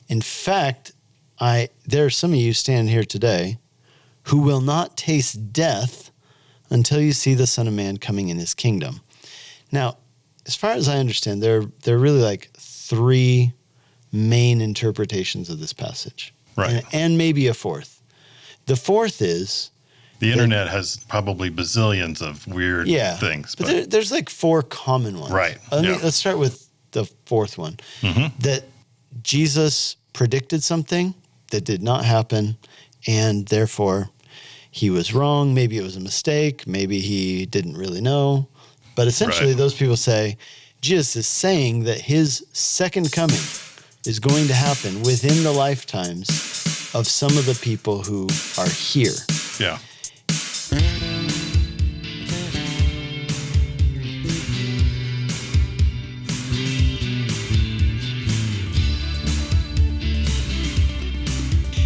In fact, there are some of you standing here today who will not taste death until you see the Son of Man coming in his kingdom. Now, as far as I understand, there are really like three main interpretations of this passage. Right. And maybe a fourth. The fourth is... The internet has probably bazillions of weird things. But there's like four common ones. Right. Let's start with the fourth one. Mm-hmm. That Jesus predicted something that did not happen, and therefore he was wrong. Maybe it was a mistake. Maybe he didn't really know. But essentially, those people say Jesus is saying that his second coming is going to happen within the lifetimes of some of the people who are here. Yeah.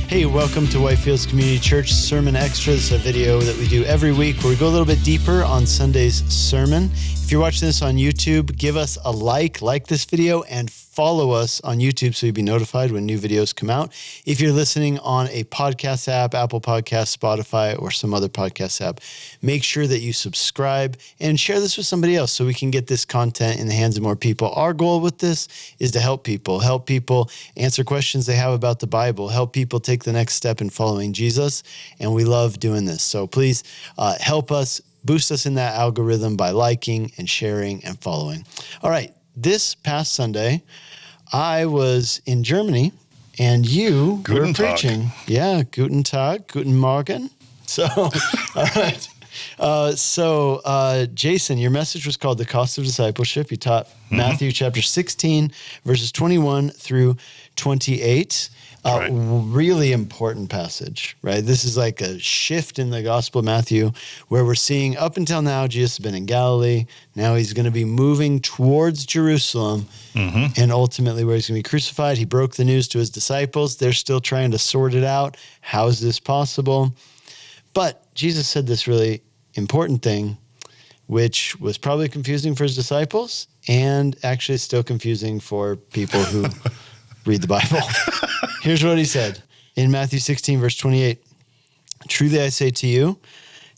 Hey, welcome to Whitefields Community Church Sermon Extra. This is a video that we do every week where we go a little bit deeper on Sunday's sermon. If you're watching this on YouTube, give us a like this video, and follow us on YouTube so you'll be notified when new videos come out. If you're listening on a podcast app, Apple Podcasts, Spotify, or some other podcast app, make sure that you subscribe and share this with somebody else so we can get this content in the hands of more people. Our goal with this is to help people answer questions they have about the Bible, help people take the next step in following Jesus, and we love doing this. So please help us, boost us in that algorithm by liking and sharing and following. All right. This past Sunday, I was in Germany, and you were preaching. Yeah, Guten Tag, Guten Morgen. So, all right. Jason, your message was called The Cost of Discipleship. You taught Matthew chapter 16, verses 21 through 28. Really important passage, right? This is like a shift in the Gospel of Matthew where we're seeing up until now, Jesus has been in Galilee. Now he's going to be moving towards Jerusalem and ultimately where he's going to be crucified. He broke the news to his disciples. They're still trying to sort it out. How is this possible? But Jesus said this really important thing, which was probably confusing for his disciples and actually still confusing for people who read the Bible. Here's what he said in Matthew 16, verse 28. Truly I say to you,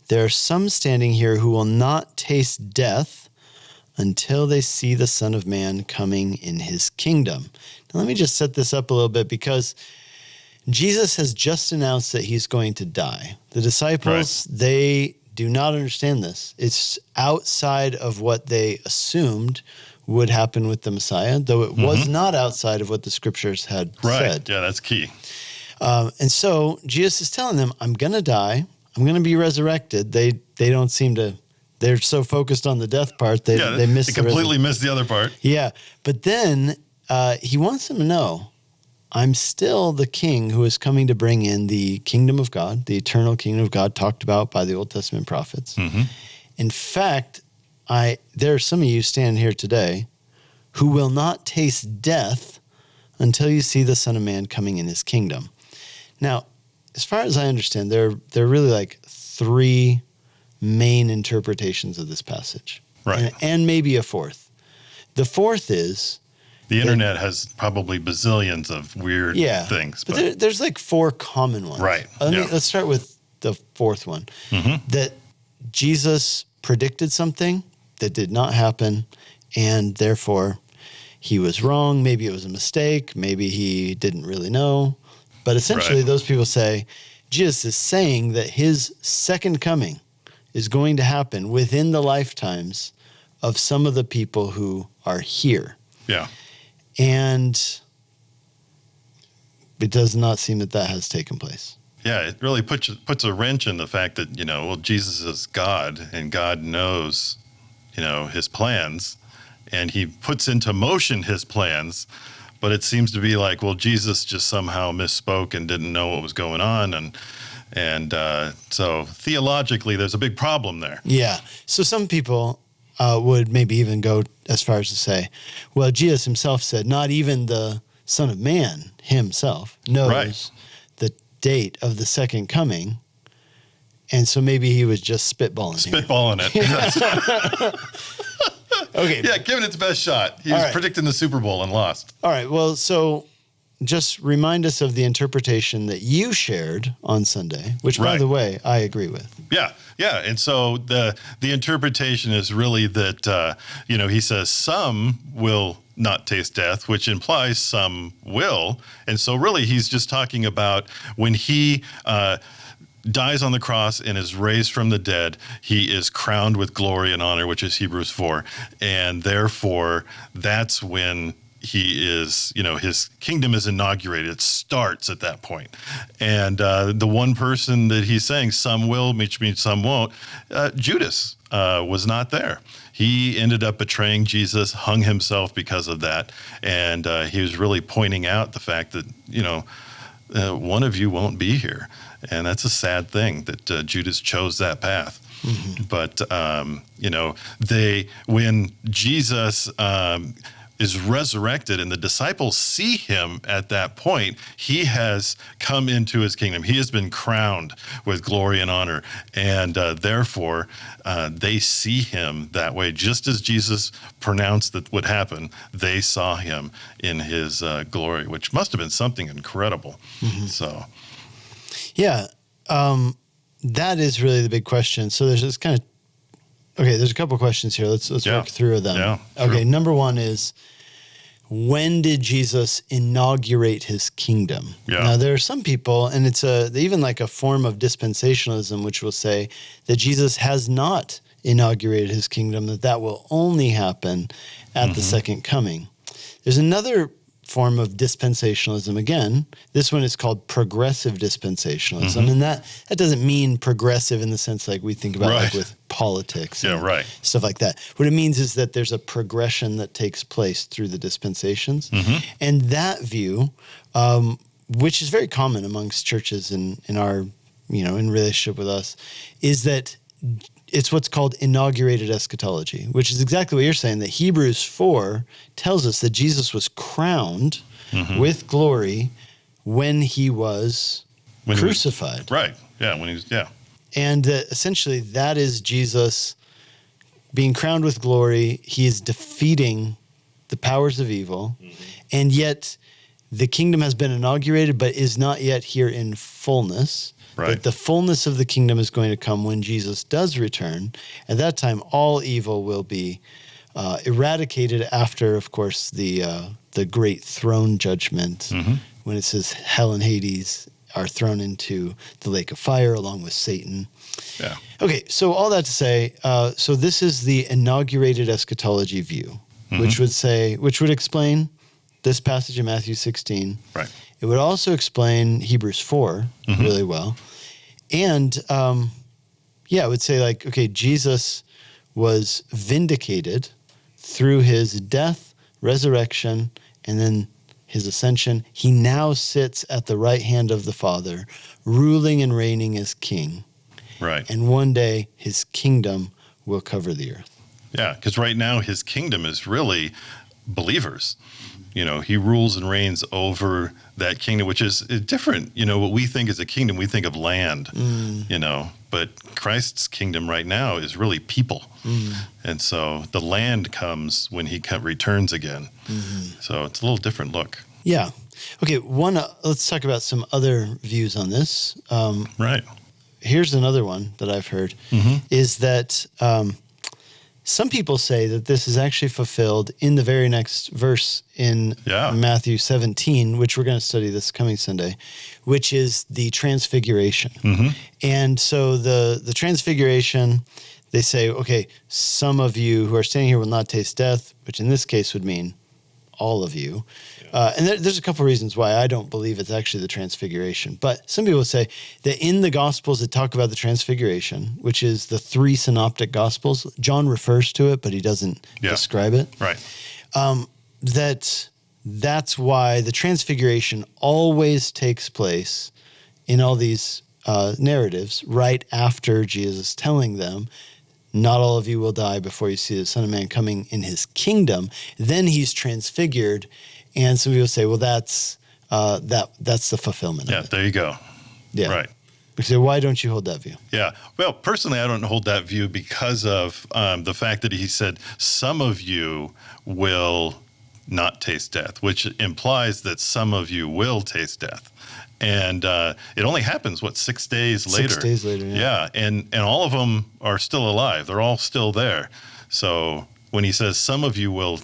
there are some standing here who will not taste death until they see the Son of Man coming in his kingdom. Now, let me just set this up a little bit because Jesus has just announced that he's going to die. The disciples, they do not understand this. It's outside of what they assumed would happen with the Messiah, though it was not outside of what the scriptures had said. Yeah, that's key. And so Jesus is telling them, I'm going to die. I'm going to be resurrected. They don't seem to, they're so focused on the death part, they completely missed the other part. Yeah. But then he wants them to know, I'm still the king who is coming to bring in the kingdom of God, the eternal kingdom of God talked about by the Old Testament prophets. In fact, there are some of you standing here today who will not taste death until you see the Son of Man coming in his kingdom. Now, as far as I understand, there are really like three main interpretations of this passage. Right. And maybe a fourth. The fourth is... The internet has probably bazillions of weird things. But there's like four common ones. Right. Let's start with the fourth one. That Jesus predicted something that did not happen, and therefore he was wrong. Maybe it was a mistake. Maybe he didn't really know. But essentially, those people say Jesus is saying that his second coming is going to happen within the lifetimes of some of the people who are here. Yeah. And it does not seem that has taken place. Yeah, it really puts a wrench in the fact that, Jesus is God, and God knows, his plans, and he puts into motion his plans, but it seems to be like, well, Jesus just somehow misspoke and didn't know what was going on, and so theologically, there's a big problem there. Yeah, so some people would maybe even go as far as to say, well, Jesus himself said, not even the Son of Man himself knows the date of the second coming. And so maybe he was just spitballing it. Okay. Yeah, giving it the best shot. He was predicting the Super Bowl and lost. All right. Well, so just remind us of the interpretation that you shared on Sunday, which, by Right. the way, I agree with. Yeah, yeah. And so the interpretation is really that, he says some will not taste death, which implies some will. And so really he's just talking about when he dies on the cross and is raised from the dead, he is crowned with glory and honor, which is Hebrews 4. And therefore, that's when he is, his kingdom is inaugurated. It starts at that point. And the one person that he's saying some will, which means some won't, Judas was not there. He ended up betraying Jesus, hung himself because of that. And he was really pointing out the fact that, one of you won't be here. And that's a sad thing that Judas chose that path. Mm-hmm. But, when Jesus is resurrected and the disciples see him at that point, he has come into his kingdom. He has been crowned with glory and honor. And therefore, they see him that way. Just as Jesus pronounced that would happen, they saw him in his glory, which must have been something incredible. Mm-hmm. So, yeah, that is really the big question. So there's this kind of, there's a couple questions here. Let's work through them. Yeah, okay, true. Number one is, when did Jesus inaugurate his kingdom? Yeah. Now, there are some people, and it's even like a form of dispensationalism, which will say that Jesus has not inaugurated his kingdom, that will only happen at the second coming. There's another form of dispensationalism. Again, this one is called progressive dispensationalism. And that doesn't mean progressive in the sense like we think about like with politics and stuff like that. What it means is that there's a progression that takes place through the dispensations. And that view, which is very common amongst churches in our, in relationship with us, is that it's what's called inaugurated eschatology, which is exactly what you're saying, that Hebrews 4 tells us that Jesus was crowned with glory when he was crucified. Right. Yeah. When he was, And essentially that is Jesus being crowned with glory. He is defeating the powers of evil. And yet the kingdom has been inaugurated, but is not yet here in fullness. Right. But the fullness of the kingdom is going to come when Jesus does return. At that time, all evil will be eradicated after, of course, the great throne judgment, when it says hell and Hades are thrown into the lake of fire along with Satan. Yeah. Okay, so all that to say, so this is the inaugurated eschatology view, which would explain this passage in Matthew 16. Right. It would also explain Hebrews 4 really well. And, it would say like, okay, Jesus was vindicated through his death, resurrection, and then his ascension. He now sits at the right hand of the Father, ruling and reigning as king. Right. And one day his kingdom will cover the earth. Yeah, because right now his kingdom is really believers. He rules and reigns over that kingdom, which is different. What we think is a kingdom, we think of land, but Christ's kingdom right now is really people. And so the land comes when he returns again. So it's a little different look. Yeah. Okay, let's talk about some other views on this. Right. Here's another one that I've heard, is that some people say that this is actually fulfilled in the very next verse in Matthew 17, which we're going to study this coming Sunday, which is the transfiguration. And so the transfiguration, they say, okay, some of you who are standing here will not taste death, which in this case would mean all of you. And there's a couple reasons why I don't believe it's actually the transfiguration. But some people say that in the Gospels that talk about the transfiguration, which is the 3 synoptic Gospels, John refers to it, but he doesn't describe it. Right. That's why the transfiguration always takes place in all these narratives right after Jesus telling them, not all of you will die before you see the Son of Man coming in his kingdom. Then he's transfigured. And some people say, well, that's the fulfillment of it. There you go. Yeah. Right. We say, why don't you hold that view? Yeah. Well, personally, I don't hold that view because of the fact that he said some of you will not taste death, which implies that some of you will taste death. And it only happens, 6 days later? 6 days later, yeah. Yeah, and all of them are still alive. They're all still there. So when he says some of you will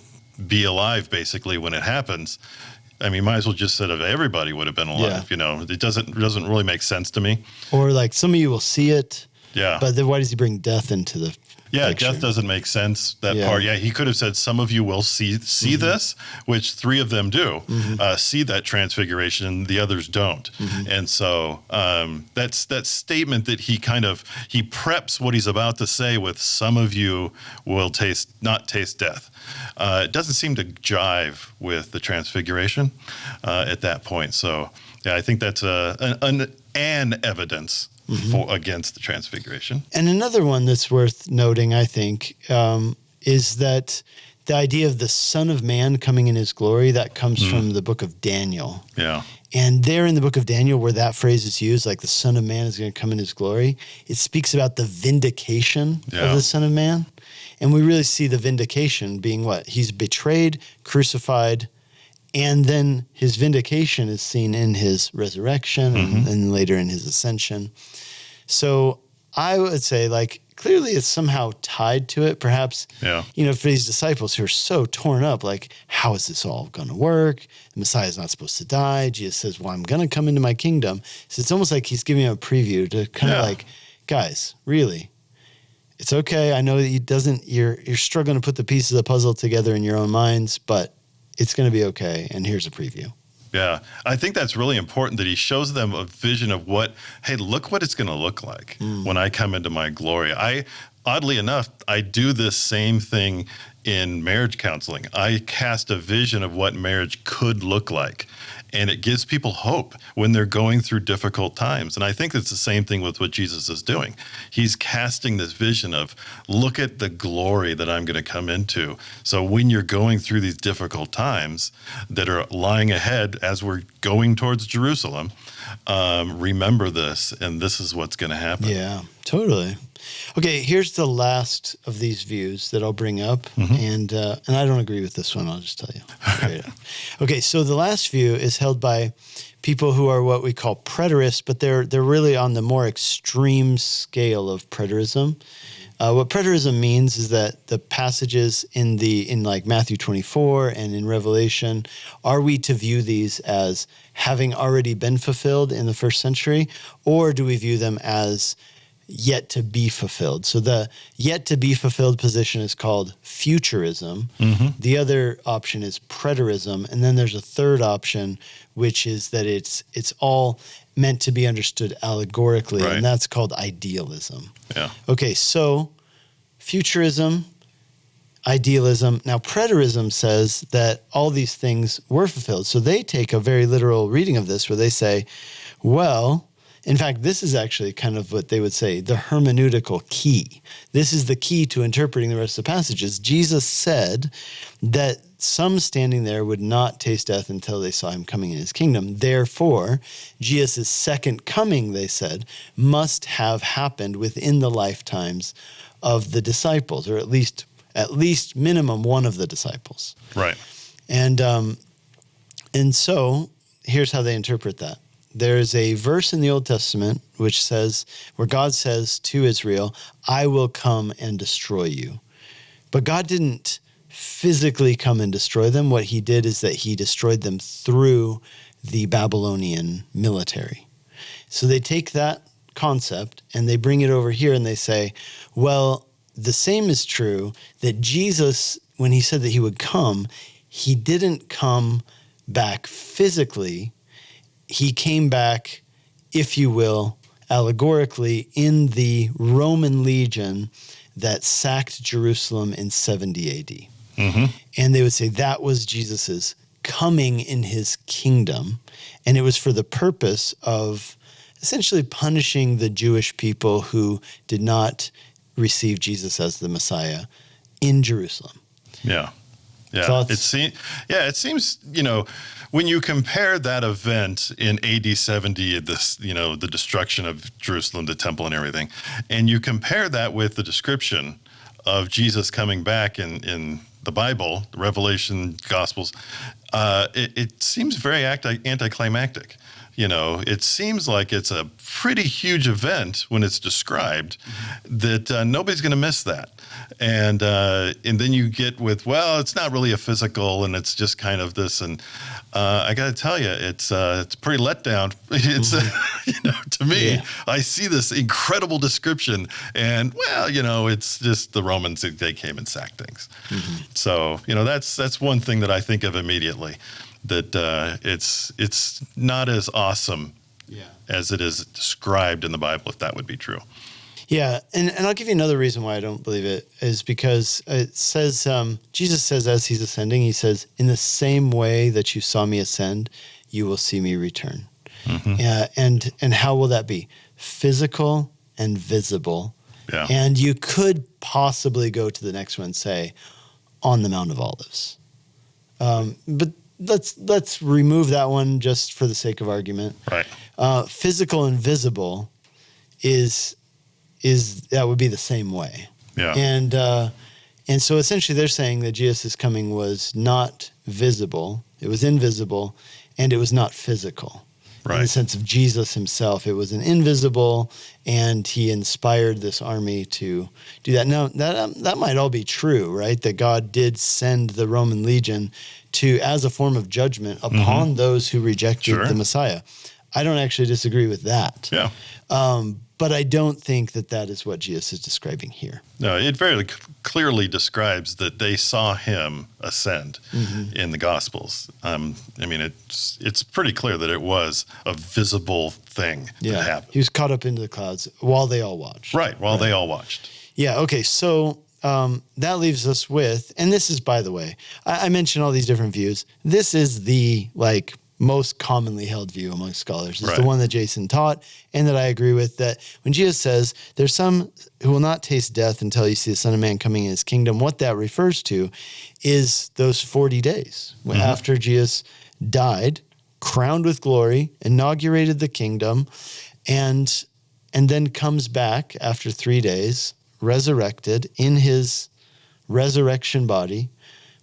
be alive, basically, when it happens, I mean, might as well just said if everybody would have been alive. Yeah. It doesn't really make sense to me. Or like some of you will see it. Yeah. But then why does he bring death into the picture? Death doesn't make sense, that Yeah. part. Yeah, he could have said some of you will see this, which 3 of them do, see that transfiguration, the others don't. And so that's that statement that he preps what he's about to say with some of you will not taste death. It doesn't seem to jive with the transfiguration at that point. So yeah, I think that's an evidence against the transfiguration. And another one that's worth noting, I think, is that the idea of the Son of Man coming in his glory, that comes from the book of Daniel. Yeah. And there in the book of Daniel, where that phrase is used, like the Son of Man is going to come in his glory, it speaks about the vindication of the Son of Man. And we really see the vindication being what? He's betrayed, crucified, and then his vindication is seen in his resurrection and later in his ascension. So I would say, like, clearly it's somehow tied to it. Perhaps, for these disciples who are so torn up, like, how is this all going to work? The Messiah is not supposed to die. Jesus says, well, I'm going to come into my kingdom. So it's almost like he's giving them a preview to kind of like, guys, really, it's okay. I know that you're struggling to put the pieces of the puzzle together in your own minds, but it's going to be okay. And here's a preview. Yeah, I think that's really important that he shows them a vision of hey, look what it's going to look like when I come into my glory. Oddly enough, I do this same thing in marriage counseling. I cast a vision of what marriage could look like, and it gives people hope when they're going through difficult times. And I think it's the same thing with what Jesus is doing. He's casting this vision of, look at the glory that I'm going to come into. So when you're going through these difficult times that are lying ahead as we're going towards Jerusalem, remember this, and this is what's going to happen. Yeah, totally. Okay, here's the last of these views that I'll bring up, and I don't agree with this one. I'll just tell you. Okay, so the last view is held by people who are what we call preterists, but they're really on the more extreme scale of preterism. What preterism means is that the passages in like Matthew 24 and in Revelation, are we to view these as having already been fulfilled in the first century, or do we view them as yet to be fulfilled? So the yet to be fulfilled position is called futurism. The other option is preterism. And then there's a third option, which is that it's all meant to be understood allegorically, and that's called idealism. Yeah. Okay, so futurism, idealism. Now, preterism says that all these things were fulfilled. So they take a very literal reading of this where they say, well, in fact, this is actually kind of what they would say, the hermeneutical key. This is the key to interpreting the rest of the passages. Jesus said that some standing there would not taste death until they saw him coming in his kingdom. Therefore, Jesus' second coming, they said, must have happened within the lifetimes of the disciples, or at least minimum one of the disciples. Right. And so here's how they interpret that. There's a verse in the Old Testament which says, where God says to Israel, I will come and destroy you. But God didn't physically come and destroy them. What he did is that he destroyed them through the Babylonian military. So they take that concept and they bring it over here and they say, well, the same is true that Jesus, when he said that he would come, he didn't come back physically. He came back, if you will, allegorically in the Roman legion that sacked Jerusalem in 70 AD. And they would say that was Jesus's coming in his kingdom. And it was for the purpose of essentially punishing the Jewish people who did not receive Jesus as the Messiah in Jerusalem. Yeah. Yeah. Thoughts? It seems, when you compare that event in AD 70, the destruction of Jerusalem, the temple and everything, and you compare that with the description of Jesus coming back in the Bible, the Revelation, Gospels, it seems very anticlimactic. It seems like it's a pretty huge event when it's described that nobody's going to miss that. And then you get with, well, it's not really a physical, and it's just kind of this. And I got to tell you, it's pretty let down. It's to me, I see this incredible description, and it's just the Romans. They came and sacked things. So that's one thing that I think of immediately. That it's not as awesome as it is described in the Bible, if that would be true. Yeah, and I'll give you another reason why I don't believe it is because it says, Jesus says as he's ascending, he says, in the same way that you saw me ascend, you will see me return. And how will that be? Physical and visible. Yeah. And you could possibly go to the next one and say, on the Mount of Olives. But let's remove that one just for the sake of argument. Right. Physical and visible is that would be the same way. Yeah. And so essentially they're saying that Jesus' coming was not visible, it was invisible, and it was not physical. Right. In the sense of Jesus himself, it was an invisible, and he inspired this army to do that. Now, that might all be true, right? That God did send the Roman legion as a form of judgment upon those who rejected the Messiah. I don't actually disagree with that. Yeah. But I don't think that is what Jesus is describing here. No, it very clearly describes that they saw him ascend in the Gospels. It's pretty clear that it was a visible thing that happened. He was caught up into the clouds while they all watched. Right, while they all watched. Yeah, okay, so that leaves us with, and this is, by the way, I mentioned all these different views. This is the, most commonly held view among scholars. It's the one that Jason taught and that I agree with, that when Jesus says, there's some who will not taste death until you see the Son of Man coming in his kingdom, what that refers to is those 40 days after Jesus died, crowned with glory, inaugurated the kingdom, and then comes back after 3 days, resurrected in his resurrection body,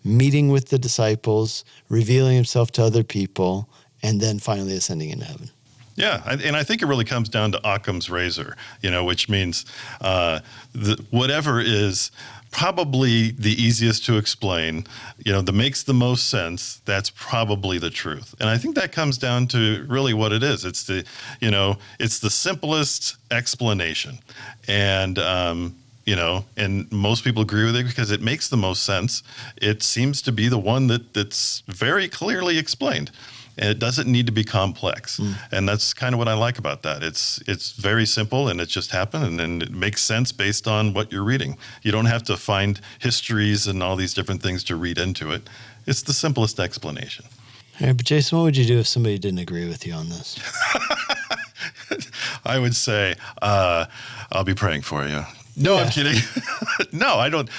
meeting with the disciples, revealing himself to other people, and then finally ascending into heaven. Yeah, and I think it really comes down to Occam's razor, which means whatever is probably the easiest to explain, that makes the most sense, that's probably the truth. And I think that comes down to really what it is. It's the simplest explanation. And and most people agree with it because it makes the most sense. It seems to be the one that's very clearly explained, and it doesn't need to be complex. And that's kind of what I like about that. It's very simple, and it just happened, and it makes sense based on what you're reading. You don't have to find histories and all these different things to read into it. It's the simplest explanation. All right, but Jason, what would you do if somebody didn't agree with you on this? I would say, I'll be praying for you. No, I'm kidding. No, I don't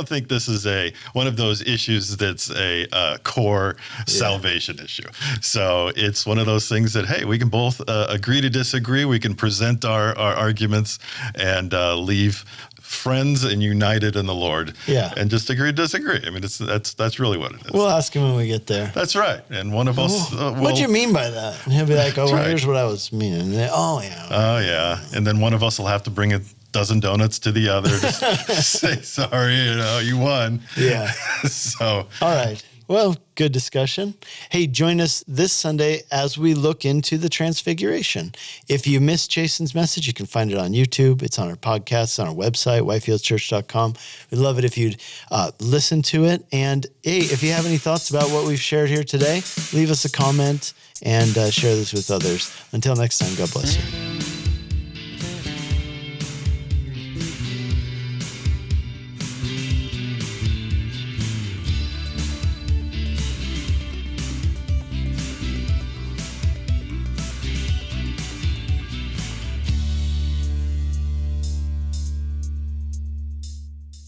think this is one of those issues that's a core salvation issue. So it's one of those things that, hey, we can both agree to disagree. We can present our arguments and leave friends and united in the Lord. Yeah. And just agree to disagree. I mean, that's really what it is. We'll ask him when we get there. That's right. And one of us what do you mean by that? And he'll be like, here's what I was meaning. And they, oh, yeah. And then one of us will have to bring a dozen donuts to the other to say, sorry, you won. Yeah. So. All right. Well, good discussion. Hey, join us this Sunday as we look into the Transfiguration. If you missed Jason's message, you can find it on YouTube. It's on our podcast, on our website, whitefieldschurch.com. We'd love it if you'd listen to it. And hey, if you have any thoughts about what we've shared here today, leave us a comment and share this with others. Until next time, God bless you.